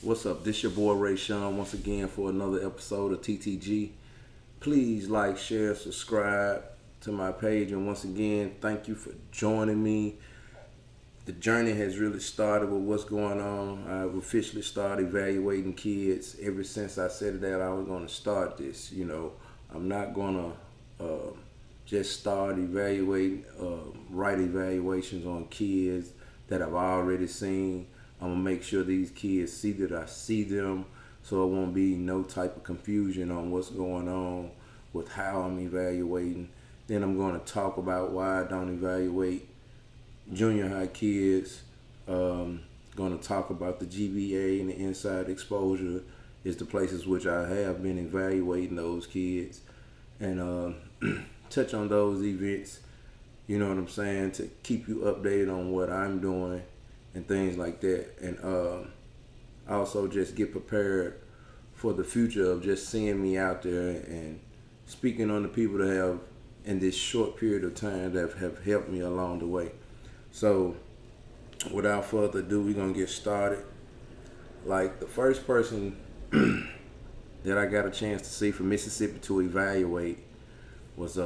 What's up? This your boy Ray Sean once again for another episode of TTG. Please like, share, subscribe to my page, and once again, thank you for joining me. The journey has really started with what's going on. I've officially started evaluating kids ever since I said that I was going to start this. I'm not going to just start evaluating, write evaluations on kids that I've already seen. I'm going to make sure these kids see that I see them, so it won't be no type of confusion on what's going on with how I'm evaluating. Then I'm going to talk about why I don't evaluate junior high kids. Going to talk about the GBA and the inside exposure is the places which I have been evaluating those kids, and touch on those events, you know what I'm saying, to keep you updated on what I'm doing and things like that. And also just get prepared for the future of just seeing me out there and speaking on the people that have, in this short period of time, that have helped me along the way. So without further ado, we're going to get started. Like, the first person that I got a chance to see from Mississippi to evaluate was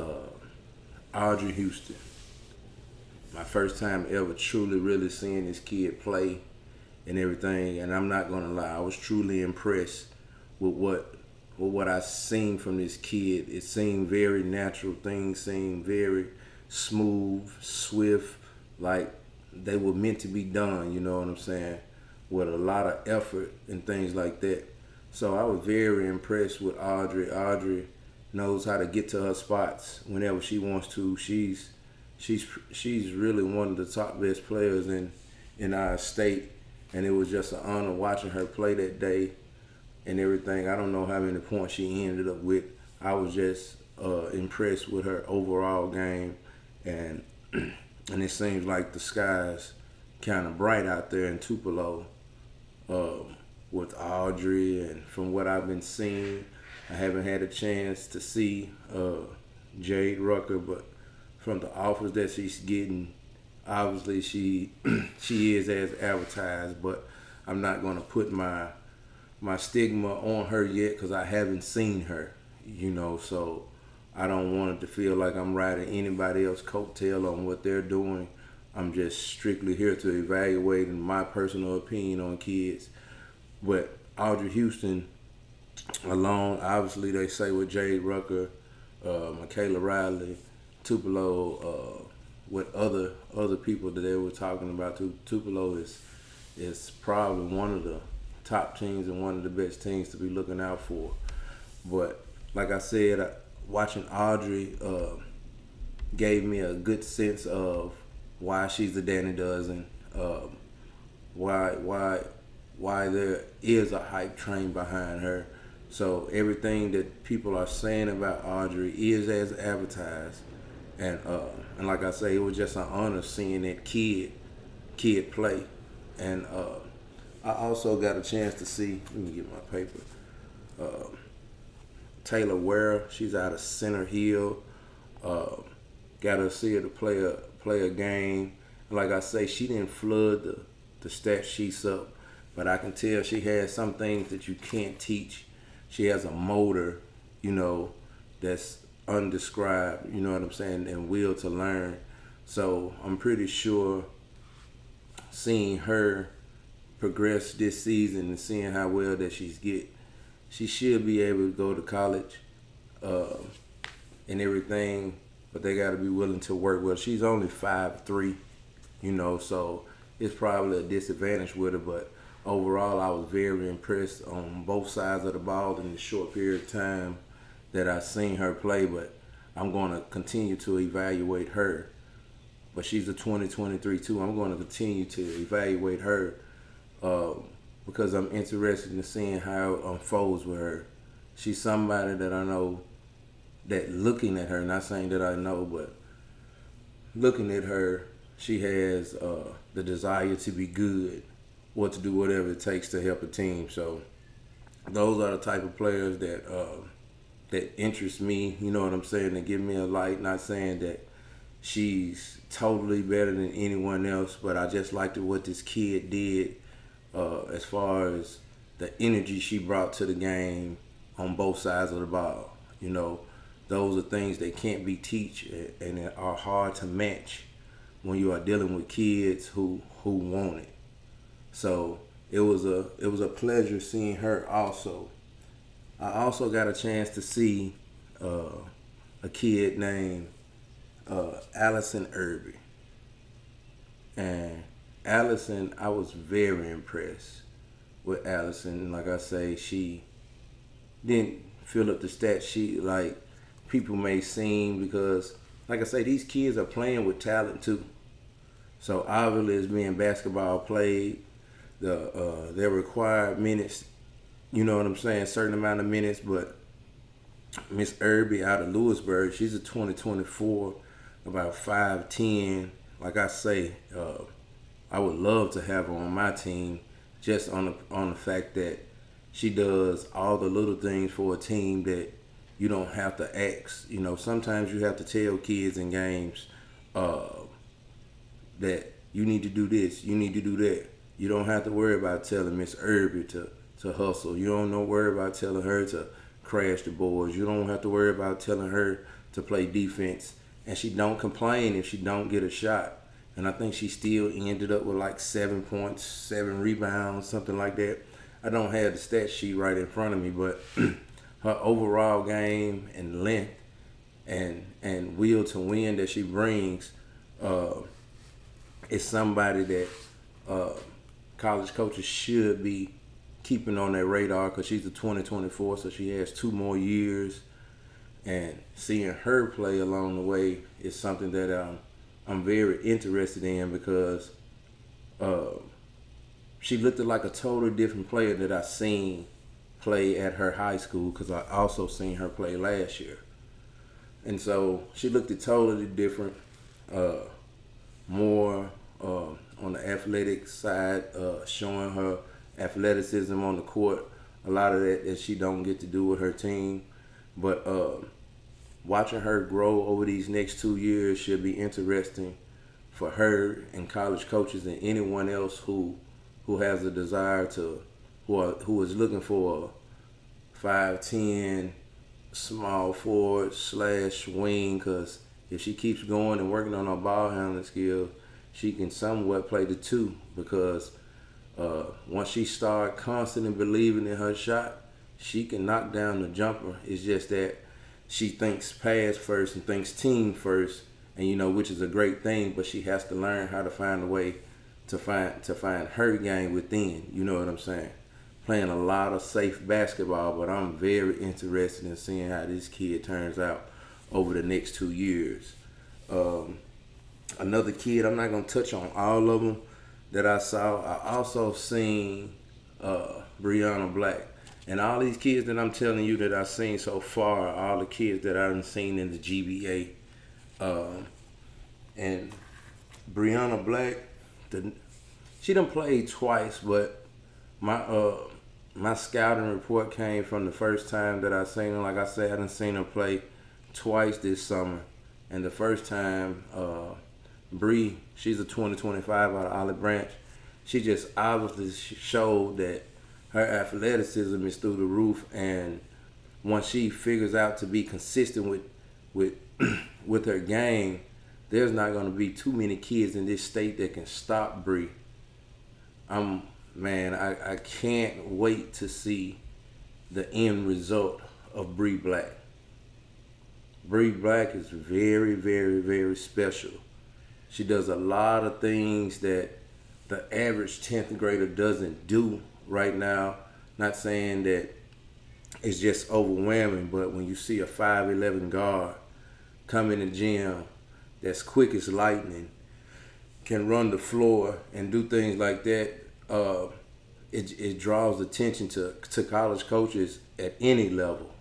Audrey Houston. My first time ever truly really seeing this kid play and everything, and I'm not gonna lie, I was truly impressed with what I seen from this kid. It seemed very natural. Things seemed very smooth, swift, like they were meant to be done, you know what I'm saying, with a lot of effort and things like that. So I was very impressed with Audrey. Audrey knows how to get to her spots whenever she wants to. She's really one of the top best players in our state, and it was just an honor watching her play that day and everything. I don't know how many points she ended up with. I was just impressed with her overall game, and and it seems like the sky's kind of bright out there in Tupelo with Audrey. And from what I've been seeing, I haven't had a chance to see Zaira Walker, but from the offers that she's getting, obviously she she is as advertised. But I'm not gonna put my stigma on her yet because I haven't seen her, so I don't want it to feel like I'm riding anybody else's coattail on what they're doing. I'm just strictly here to evaluate in my personal opinion on kids. But Audrey Houston alone, obviously they say with Zaira Walker, Michaela Riley, Tupelo, with other people that they were talking about. Tupelo is probably one of the top teams and one of the best teams to be looking out for. But like I said, watching Audrey gave me a good sense of why she's the Danny Dozen, why there is a hype train behind her. So everything that people are saying about Audrey is as advertised. And like I say, it was just an honor seeing that kid play. And I also got a chance to see, let me get my paper, Taylor Ware. She's out of Center Hill. Got to see her to play a game. And like I say, she didn't flood the stat sheets up, but I can tell she has some things that you can't teach. She has a motor, that's undescribed, you know what I'm saying, and will to learn. So I'm pretty sure seeing her progress this season and seeing how well that she should be able to go to college and everything, but they got to be willing to work with her. She's only 5'3", so it's probably a disadvantage with her, but overall I was very impressed on both sides of the ball in the short period of time that I've seen her play. But I'm going to continue to evaluate her. But she's a 2023 too. I'm going to continue to evaluate her because I'm interested in seeing how it unfolds with her. She's somebody that I know that looking at her, not saying that I know, but looking at her, she has the desire to be good or to do whatever it takes to help a team. So those are the type of players that interest me, you know what I'm saying, that give me a light. Not saying that she's totally better than anyone else, but I just liked what this kid did as far as the energy she brought to the game on both sides of the ball. Those are things that can't be taught and are hard to match when you are dealing with kids who want it. So it was a pleasure seeing her also. I also got a chance to see a kid named Allison Irving. And Allison, I was very impressed with Allison. Like I say, she didn't fill up the stat sheet like people may seem, because, like I say, these kids are playing with talent too. So obviously, it's being basketball played, their required minutes, you know what I'm saying, certain amount of minutes. But Miss Irby out of Lewisburg, she's a 2024, about 5'10". Like I say, I would love to have her on my team, just on the fact that she does all the little things for a team that you don't have to ask. Sometimes you have to tell kids in games that you need to do this, you need to do that. You don't have to worry about telling Miss Irby to hustle. You don't worry about telling her to crash the boards. You don't have to worry about telling her to play defense. And she don't complain if she don't get a shot. And I think she still ended up with like 7 points, 7 rebounds, something like that. I don't have the stat sheet right in front of me, but her overall game and length and will to win that she brings is somebody that college coaches should be keeping on their radar, because she's a 2024, so she has 2 more years. And seeing her play along the way is something that I'm very interested in, because she looked like a totally different player that I seen play at her high school, because I also seen her play last year. And so she looked totally different, more on the athletic side, showing her athleticism on the court. A lot of that she don't get to do with her team. But watching her grow over these next 2 years should be interesting for her and college coaches and anyone else who has a desire to, who is looking for a 5'10" small forward / wing, because if she keeps going and working on her ball handling skills, she can somewhat play the 2, because once she starts constantly believing in her shot, she can knock down the jumper. It's just that she thinks pass first and thinks team first, and which is a great thing, but she has to learn how to find a way to find her game within. You know what I'm saying? Playing a lot of safe basketball, but I'm very interested in seeing how this kid turns out over the next 2 years. Another kid, I'm not going to touch on all of them that I saw. I also seen Breonna Black. And all these kids that I'm telling you that I've seen so far are all the kids that I've seen in the GBA. And Breonna Black, she done played twice, but my scouting report came from the first time that I seen her. Like I said, I done seen her play twice this summer. And the first time, Bree, she's a 2025 out of Olive Branch. She just obviously showed that her athleticism is through the roof, and once she figures out to be consistent with her game, there's not going to be too many kids in this state that can stop Bree. I can't wait to see the end result of Bree Black. Bree Black is very, very, very special. She does a lot of things that the average 10th grader doesn't do right now. Not saying that it's just overwhelming, but when you see a 5'11" guard come in the gym that's quick as lightning, can run the floor and do things like that, it draws attention to college coaches at any level.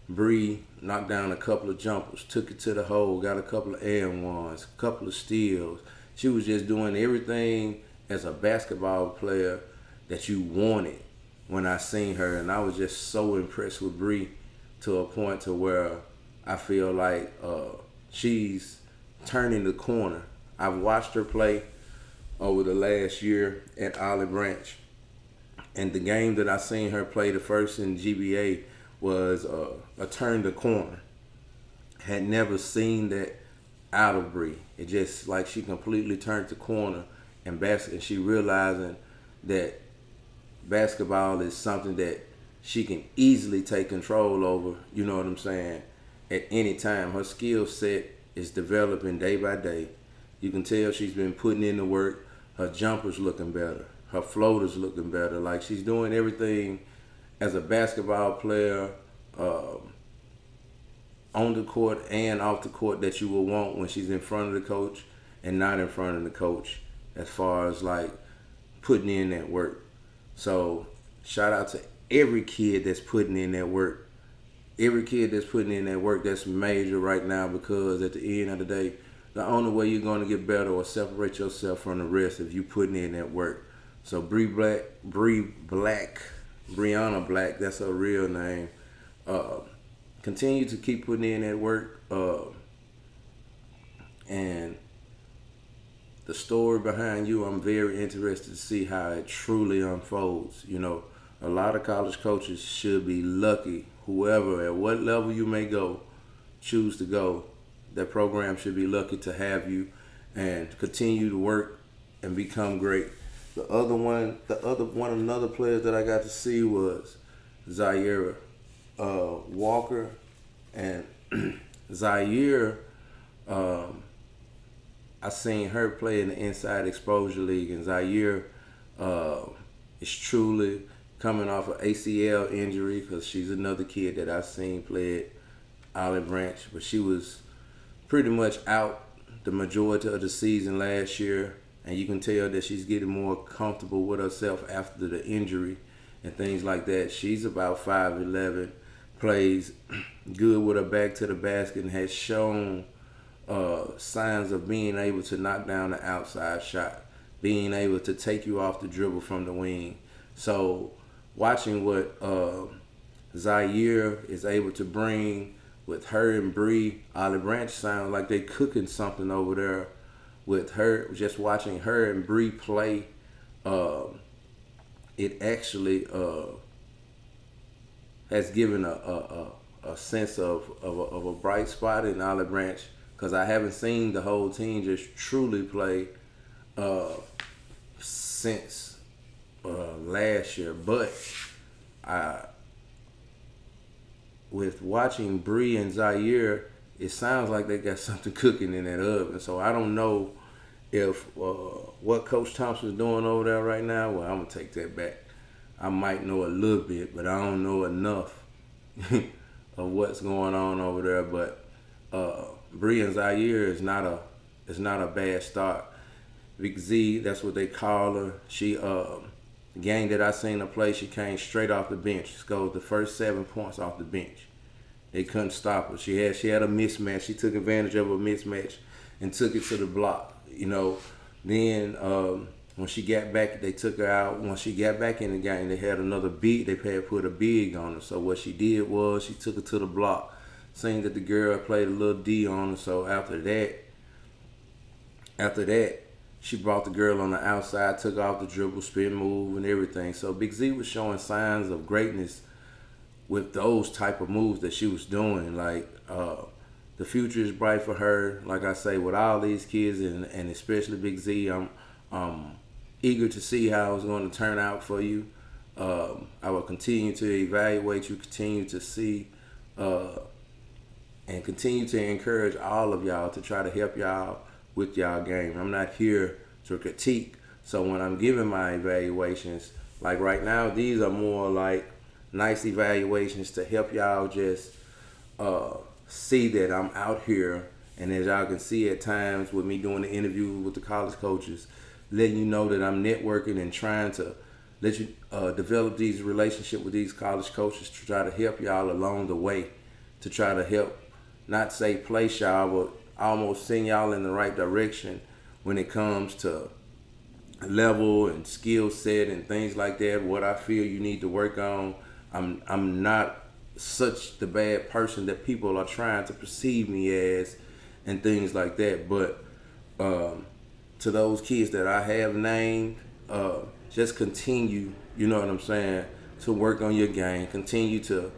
Bree knocked down a couple of jumpers, took it to the hole, got a couple of and ones, a couple of steals. She was just doing everything as a basketball player that you wanted when I seen her, and I was just so impressed with Bree to a point to where I feel like she's turning the corner. I've watched her play over the last year at Olive Branch, And the game that I seen her play the first in GBA was a turn the corner. Had never seen that out of Bree. It just like she completely turned the corner and and she realizing that basketball is something that she can easily take control over, you know what I'm saying, at any time. Her skill set is developing day by day. You can tell she's been putting in the work. Her jumper's looking better. Her floater's looking better. Like she's doing everything as a basketball player on the court and off the court that you will want when she's in front of the coach and not in front of the coach as far as like putting in that work. So shout out to every kid that's putting in that work. Every kid that's putting in that work, that's major right now, because at the end of the day, the only way you're going to get better or separate yourself from the rest if you putting in that work. So Breonna Black, that's her real name. Continue to keep putting in that work. And the story behind you, I'm very interested to see how it truly unfolds. You know, a lot of college coaches should be lucky. Whoever, at what level you may go, choose to go, that program should be lucky to have you and continue to work and become great. Another player that I got to see was Zaira Walker. And Zaire, I seen her play in the Inside Exposure League, and Zaire is truly coming off an ACL injury, because she's another kid that I seen play at Olive Branch, but she was pretty much out the majority of the season last year, and you can tell that she's getting more comfortable with herself after the injury and things like that. She's about 5'11", plays good with her back to the basket, and has shown signs of being able to knock down the outside shot, being able to take you off the dribble from the wing. So watching what Zaire is able to bring with her and Bree, Olive Branch sounds like they cooking something over there with her. Just watching her and Bree play, it actually has given a sense of a bright spot in Olive Branch, because I haven't seen the whole team just truly play since last year. But with watching Bree and Zaire, it sounds like they got something cooking in that oven. So I don't know if what Coach Thompson's doing over there right now. Well, I'm gonna take that back. I might know a little bit, but I don't know enough of what's going on over there. But Bree and Zaire is not a bad start. Big Z, that's what they call her. She the game that I seen her play, she came straight off the bench. She scored the first 7 points off the bench. They couldn't stop her. She had a mismatch. She took advantage of a mismatch and took it to the block. You know, then when she got back, they took her out. When she got back in the game, they had another big. They had put a big on her. So what she did was she took her to the block, seeing that the girl played a little D on her. So after that, she brought the girl on the outside, took off the dribble, spin move, and everything. So Big Z was showing signs of greatness with those type of moves that she was doing. Like the future is bright for her. Like I say, with all these kids and especially Big Z, I'm eager to see how it's going to turn out for you. I will continue to evaluate you, continue to see, and continue to encourage all of y'all to try to help y'all with y'all game. I'm not here to critique. So when I'm giving my evaluations, like right now, these are more like nice evaluations to help y'all just see that I'm out here. And as y'all can see at times with me doing the interview with the college coaches, letting you know that I'm networking and trying to let you develop these relationships with these college coaches to try to help y'all along the way, to try to help, not say place y'all, but almost send y'all in the right direction when it comes to level and skill set and things like that, what I feel you need to work on. I'm not such the bad person that people are trying to perceive me as and things like that. But to those kids that I have named, just continue, you know what I'm saying, to work on your game. Continue to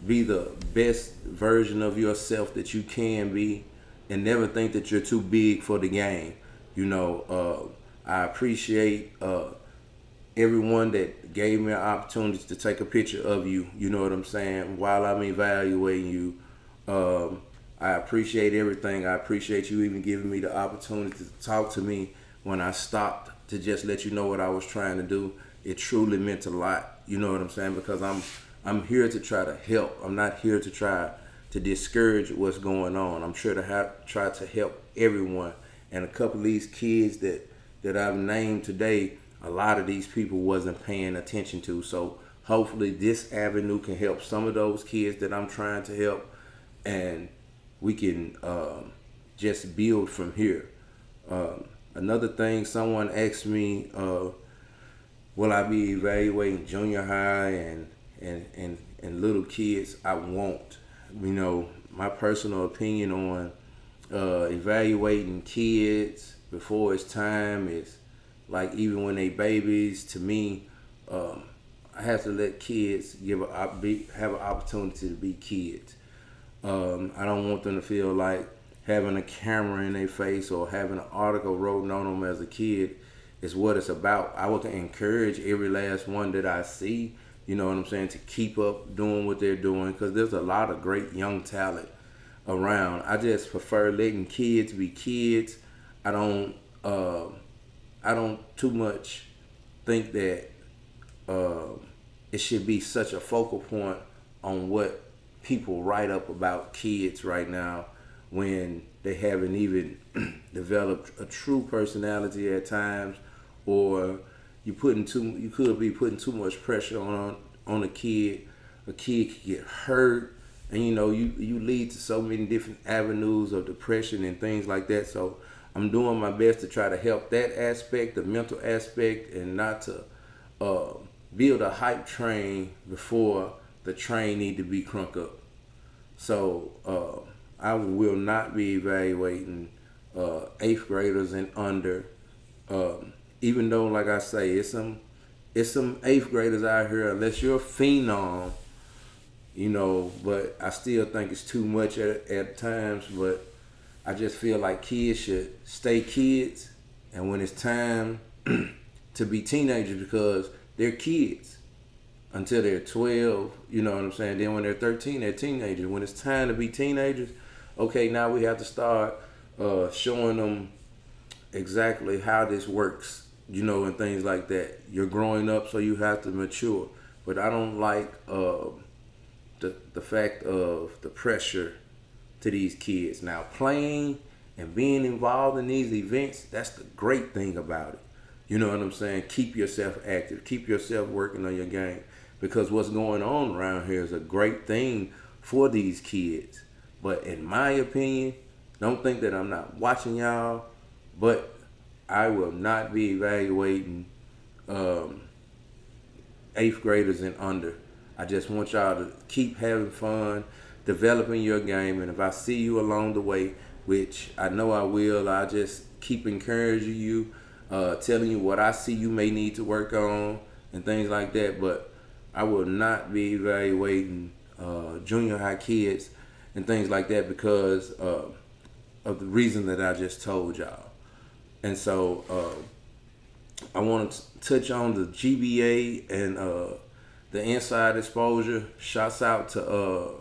be the best version of yourself that you can be, and never think that you're too big for the game. You know, I appreciate everyone that gave me an opportunity to take a picture of you. You know what I'm saying? While I'm evaluating you, I appreciate everything. I appreciate you even giving me the opportunity to talk to me when I stopped to just let you know what I was trying to do. It truly meant a lot. You know what I'm saying? Because I'm here to try to help. I'm not here to try to discourage what's going on. I'm sure to try to help everyone. And a couple of these kids that I've named today, a lot of these people wasn't paying attention to. So hopefully this avenue can help some of those kids that I'm trying to help, and we can just build from here. Another thing, someone asked me, will I be evaluating junior high and little kids? I won't. You know, my personal opinion on evaluating kids before it's time is like, even when they babies, to me, I have to let kids have an opportunity to be kids. I don't want them to feel like having a camera in their face or having an article written on them as a kid is what it's about. I would encourage every last one that I see, you know what I'm saying, to keep up doing what they're doing, because there's a lot of great young talent around. I just prefer letting kids be kids. I don't too much think that it should be such a focal point on what people write up about kids right now, when they haven't even developed a true personality at times, or you could be putting too much pressure on a kid. A kid could get hurt, and you know, you lead to so many different avenues of depression and things like that. So I'm doing my best to try to help that aspect, the mental aspect, and not to build a hype train before the train need to be crunk up. So I will not be evaluating 8th graders and under. Even though, like I say, it's some 8th graders out here, unless you're a phenom, you know, but I still think it's too much at times. But I just feel like kids should stay kids, and when it's time to be teenagers, because they're kids until they're 12, you know what I'm saying? Then when they're 13, they're teenagers. When it's time to be teenagers, okay, now we have to start showing them exactly how this works, you know, and things like that. You're growing up, so you have to mature. But I don't like the fact of the pressure to these kids. Now, playing and being involved in these events, that's the great thing about it. You know what I'm saying? Keep yourself active. Keep yourself working on your game. Because what's going on around here is a great thing for these kids. But in my opinion, don't think that I'm not watching y'all, but I will not be evaluating 8th graders and under. I just want y'all to keep having fun, developing your game, and if I see you along the way, which I know I will, I just keep encouraging you, telling you what I see you may need to work on and things like that. But I will not be evaluating junior high kids and things like that because of the reason that I just told y'all. And so I want to touch on the GBA and the inside exposure. Shouts out to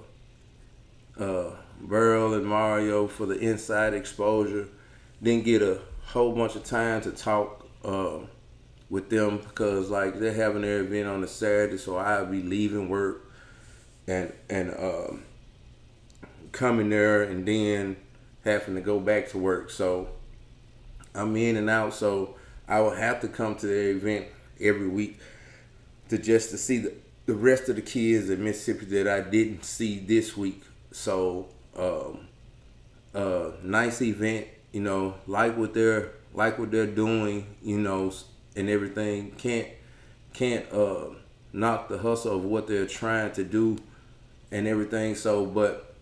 Burl and Mario for the inside exposure. Didn't get a whole bunch of time to talk with them because like they're having their event on a Saturday, so I'll be leaving work and coming there and then having to go back to work. So I'm in and out, so I will have to come to their event every week to see the rest of the kids in Mississippi that I didn't see this week. So nice event, you know, like what they're doing, you know, and everything. Can't knock the hustle of what they're trying to do and everything. So, but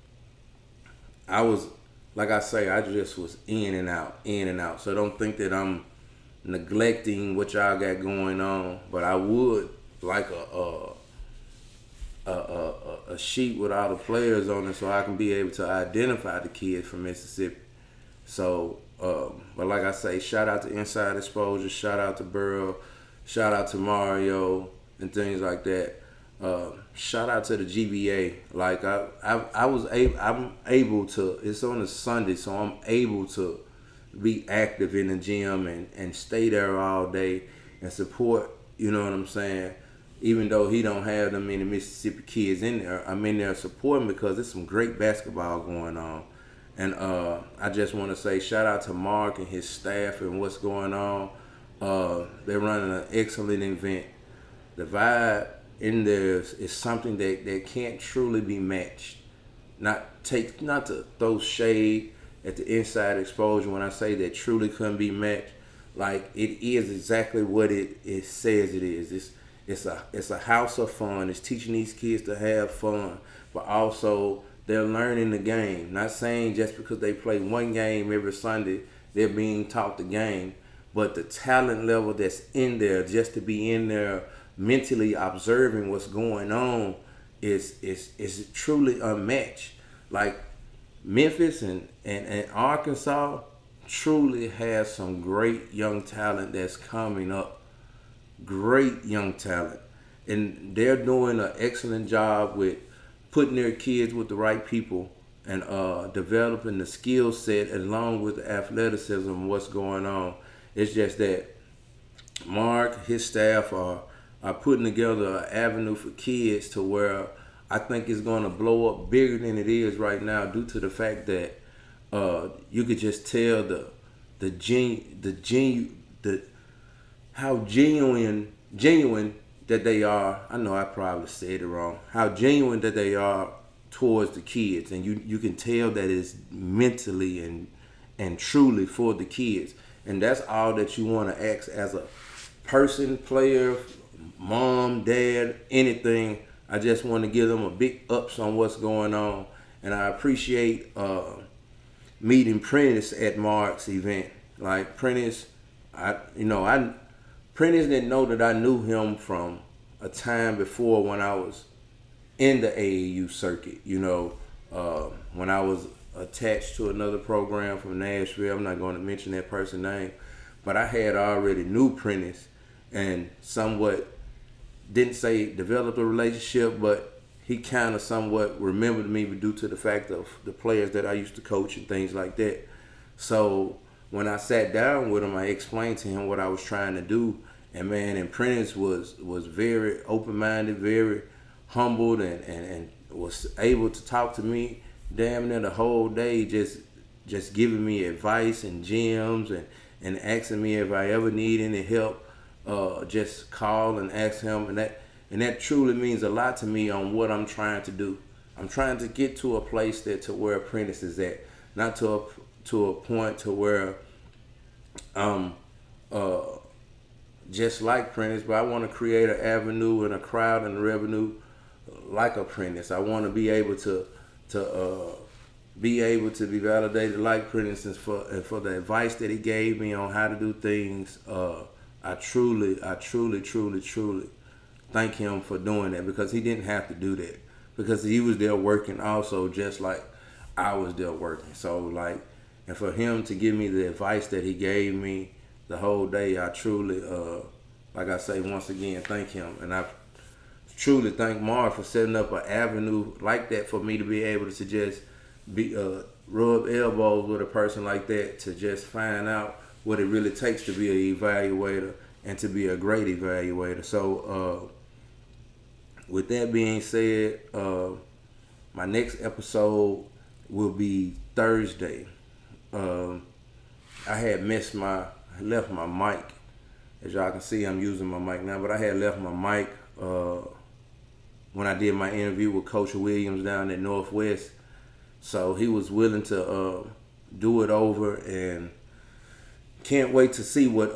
I was, like I say, I just was in and out. So don't think that I'm neglecting what y'all got going on. But I would like a sheet with all the players on it so I can be able to identify the kids from Mississippi. So, but like I say, shout out to Inside Exposure, shout out to Burrow, shout out to Mario and things like that. Shout out to the GBA. Like I'm able to. It's on a Sunday, so I'm able to be active in the gym and stay there all day and support. You know what I'm saying? Even though he don't have them many Mississippi kids in there, I'm in there supporting because there's some great basketball going on. And I just want to say shout out to Mark and his staff and what's going on. They're running an excellent event. The vibe in there is something that can't truly be matched. Not to throw shade at the Inside Exposure when I say that truly couldn't be matched. Like, it is exactly what it says it is. It's a house of fun. It's teaching these kids to have fun, but also they're learning the game. Not saying just because they play one game every Sunday, they're being taught the game, but the talent level that's in there, just to be in there mentally observing what's going on is truly unmatched. Like, Memphis and Arkansas truly has some great young talent that's coming up. Great young talent. And they're doing an excellent job with putting their kids with the right people and developing the skill set along with the athleticism and what's going on. It's just that Mark, his staff are putting together an avenue for kids to where I think it's going to blow up bigger than it is right now due to the fact that you could just tell how genuine that they are. I know I probably said it wrong. How genuine that they are towards the kids, and you can tell that it's mentally and truly for the kids, and that's all that you want to ask as a person, player, mom, dad, anything. I just want to give them a big ups on what's going on, and I appreciate meeting Prentice at Mark's event. Like, Prentice, Prentice didn't know that I knew him from a time before when I was in the AAU circuit. When I was attached to another program from Nashville. I'm not going to mention that person's name, but I had already knew Prentice and somewhat didn't say developed a relationship, but he kind of somewhat remembered me due to the fact of the players that I used to coach and things like that. So when I sat down with him, I explained to him what I was trying to do. And Prentice was very open-minded, very humbled, and was able to talk to me damn near the whole day, just giving me advice and gems and asking me if I ever need any help. Just call and ask him, and that truly means a lot to me on what I'm trying to do. I'm trying to get to a place to where Prentice is at, not to a point to where I'm just like Prentice, but I want to create an avenue and a crowd and a revenue like a Prentice. I want to be able to be validated like Prentice, and for the advice that he gave me on how to do things. I truly thank him for doing that, because he didn't have to do that, because he was there working also just like I was there working. So and for him to give me the advice that he gave me the whole day, I truly, like I say, once again, thank him. And I truly thank Mark for setting up an avenue like that for me to be able to just rub elbows with a person like that, to just find out what it really takes to be an evaluator and to be a great evaluator. So with that being said, my next episode will be Thursday. I had left my mic. As y'all can see, I'm using my mic now, but I had left my mic when I did my interview with Coach Williams down at Northwest. So he was willing to do it over, and can't wait to see what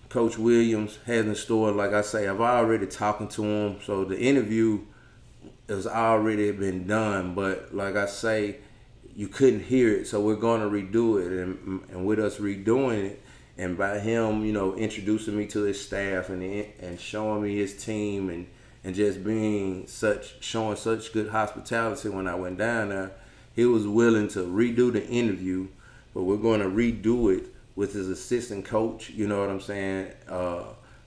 Coach Williams has in store. Like I say, I've already talked to him, so the interview has already been done. But like I say, you couldn't hear it, so we're going to redo it. And with us redoing it, And by him, introducing me to his staff and showing me his team and just showing such good hospitality when I went down there, he was willing to redo the interview, but we're going to redo it with his assistant coach. You know what I'm saying?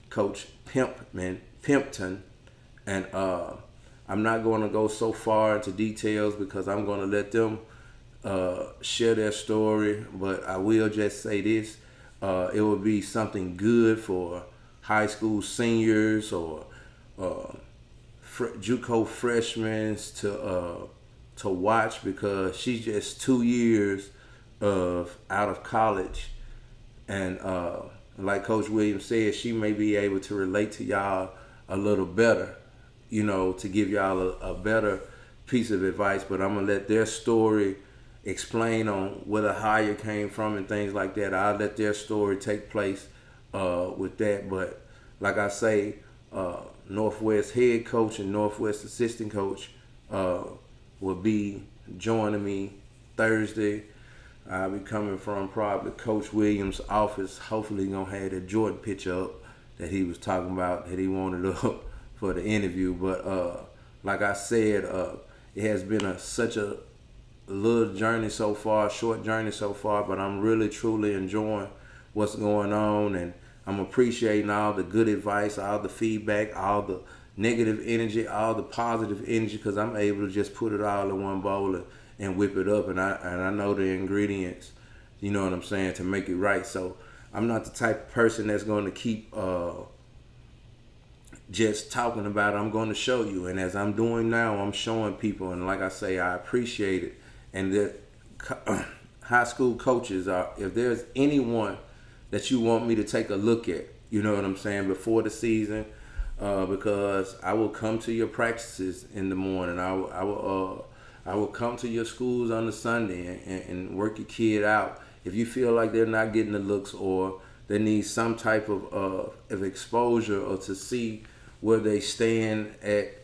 Coach Pimpton, and I'm not going to go so far into details because I'm going to let them share their story, but I will just say this. It would be something good for high school seniors or JUCO freshmen to watch, because she's just 2 years out of college, and like Coach Williams said, she may be able to relate to y'all a little better, to give y'all a better piece of advice. But I'm gonna let their story explain on where the hire came from and things like that. I'll let their story take place with that. But like I say, Northwest head coach and Northwest assistant coach will be joining me Thursday. I'll be coming from probably Coach Williams' office. Hopefully he's going to have that Jordan picture up that he was talking about, that he wanted up for the interview. But like I said, it has been such a little journey so far, short journey so far, but I'm really, truly enjoying what's going on, and I'm appreciating all the good advice, all the feedback, all the negative energy, all the positive energy, because I'm able to just put it all in one bowl and whip it up, and I know the ingredients, you know what I'm saying, to make it right. So I'm not the type of person that's going to keep just talking about it. I'm going to show you, and as I'm doing now, I'm showing people, and like I say, I appreciate it. And the high school coaches if there's anyone that you want me to take a look at, you know what I'm saying, before the season, because I will come to your practices in the morning. I will come to your schools on the Sunday and work your kid out. If you feel like they're not getting the looks, or they need some type of exposure, or to see where they stand at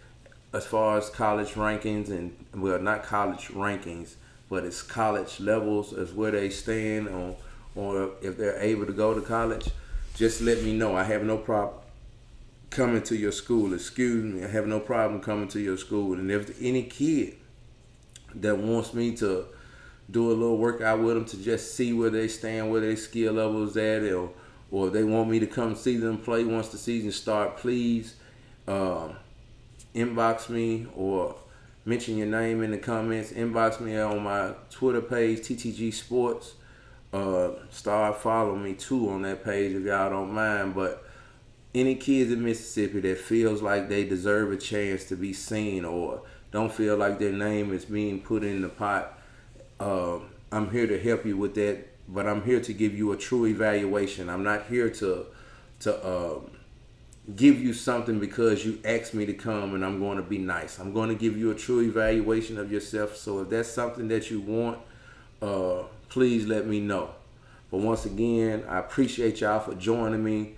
as far as college rankings, and well, not college rankings, but it's college levels as where they stand on, or if they're able to go to college, just let me know. I have no problem coming to your school. I have no problem coming to your school. And if any kid that wants me to do a little workout with them to just see where they stand, where their skill level is at, or if they want me to come see them play once the season starts, please inbox me or mention your name in the comments. Inbox me on my Twitter page, TTG Sports. Start following me too on that page if y'all don't mind. But any kids in Mississippi that feels like they deserve a chance to be seen, or don't feel like their name is being put in the pot, I'm here to help you with that. But I'm here to give you a true evaluation. I'm not here to give you something because you asked me to come and I'm going to be nice. I'm going to give you a true evaluation of yourself. So if that's something that you want, please let me know. But once again, I appreciate y'all for joining me.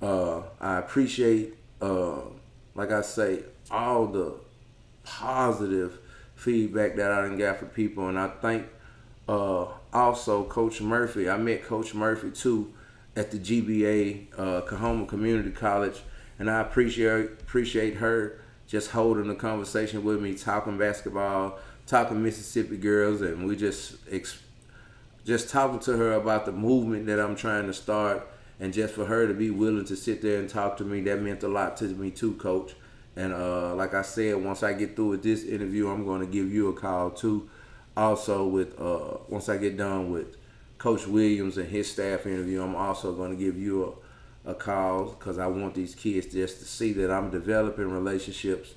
I appreciate, like I say, all the positive feedback that I done got from people. And I thank also Coach Murphy. I met Coach Murphy too at the GBA, Kahoma Community College. And I appreciate her just holding a conversation with me, talking basketball, talking Mississippi girls, and we just talking to her about the movement that I'm trying to start, and just for her to be willing to sit there and talk to me, that meant a lot to me too, Coach. And like I said, once I get through with this interview, I'm going to give you a call too. Also, with once I get done with Coach Williams and his staff interview, I'm also going to give you a call, because I want these kids just to see that I'm developing relationships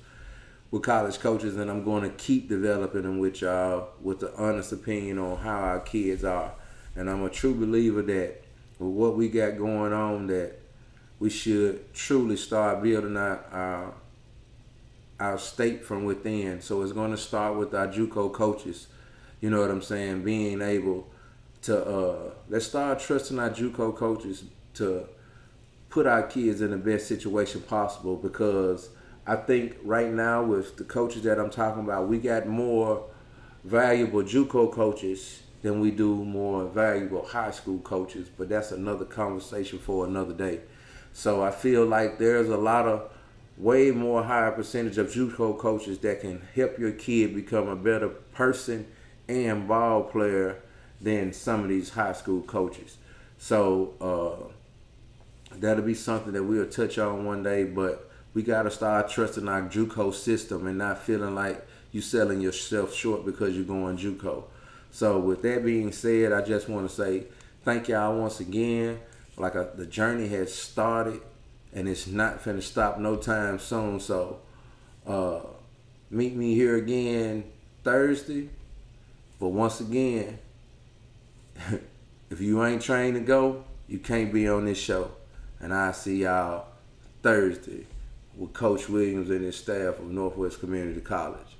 with college coaches, and I'm going to keep developing them with y'all with the honest opinion on how our kids are. And I'm a true believer that with what we got going on, that we should truly start building our state from within. So it's going to start with our JUCO coaches. You know what I'm saying? Being able to let's start trusting our JUCO coaches to put our kids in the best situation possible, because I think right now with the coaches that I'm talking about, we got more valuable JUCO coaches than we do more valuable high school coaches, but that's another conversation for another day. So I feel like there's a lot of way more higher percentage of JUCO coaches that can help your kid become a better person and ball player than some of these high school coaches. So that'll be something that we'll touch on one day, but we got to start trusting our JUCO system and not feeling like you selling yourself short because you're going JUCO. So with that being said, I just want to say thank y'all once again. The journey has started and it's not finna stop no time soon. So meet me here again Thursday. But once again, if you ain't trained to go, you can't be on this show. And I'll see y'all Thursday with Coach Williams and his staff of Northwest Community College.